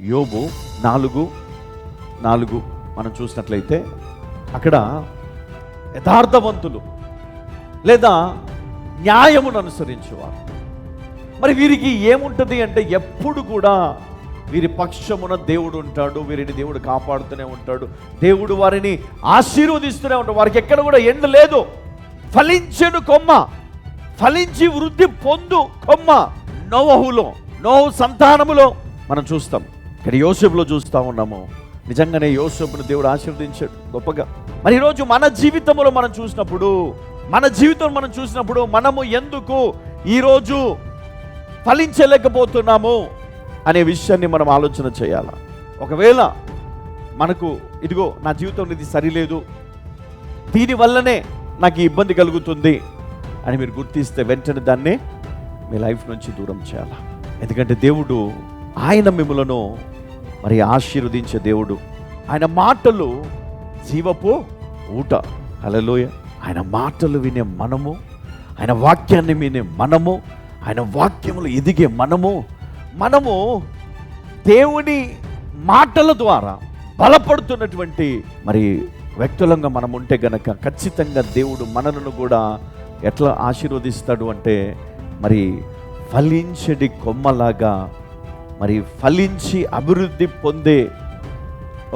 యోబు 4:4 మనం చూసినట్లయితే అక్కడ యథార్థవంతులు లేదా న్యాయమును అనుసరించేవారు. మరి వీరికి ఏముంటుంది అంటే ఎప్పుడు కూడా వీరి పక్షమున దేవుడు ఉంటాడు, వీరిని దేవుడు కాపాడుతూనే ఉంటాడు, దేవుడు వారిని ఆశీర్వదిస్తూనే ఉంటాడు. వారికి ఎక్కడ కూడా ఎండ లేదు. ఫలించెను కొమ్మ, ఫలించి వృద్ధి పొందు కొమ్మ. నోహు సంతానములో మనం చూస్తాం, ఇక్కడ యోసేపులో చూస్తూ ఉన్నాము. నిజంగానే యోసేపును దేవుడు ఆశీర్వదించాడు గొప్పగా. మరి ఈరోజు మన జీవితంలో మనం చూసినప్పుడు మనము ఎందుకు ఈరోజు ఫలించలేకపోతున్నాము అనే విషయాన్ని మనం ఆలోచన చేయాలి. ఒకవేళ మనకు ఇదిగో నా జీవితంలో ఇది సరిలేదు, దీనివల్లనే నాకు ఈ ఇబ్బంది కలుగుతుంది అని మీరు గుర్తిస్తే వెంటనే దాన్ని మీ లైఫ్ నుంచి దూరం చేయాలి. ఎందుకంటే దేవుడు ఆయన మిమ్ములను మరి ఆశీర్వదించే దేవుడు. ఆయన మాటలు జీవపు ఊట. హల్లెలూయా. ఆయన మాటలు వినే మనము, ఆయన వాక్యాన్ని వినే మనము, ఆయన వాక్యములు ఎదిగే మనము దేవుని మాటల ద్వారా బలపడుతున్నటువంటి మరి వ్యక్తులంగా మనం ఉంటే గనక ఖచ్చితంగా దేవుడు మనలను కూడా ఎట్లా ఆశీర్వదిస్తాడు అంటే మరి ఫలించడి కొమ్మలాగా, మరి ఫలించి అభివృద్ధి పొందే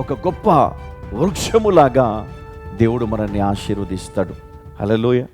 ఒక గొప్ప వృక్షములాగా దేవుడు మనల్ని ఆశీర్వదిస్తాడు. హల్లెలూయా.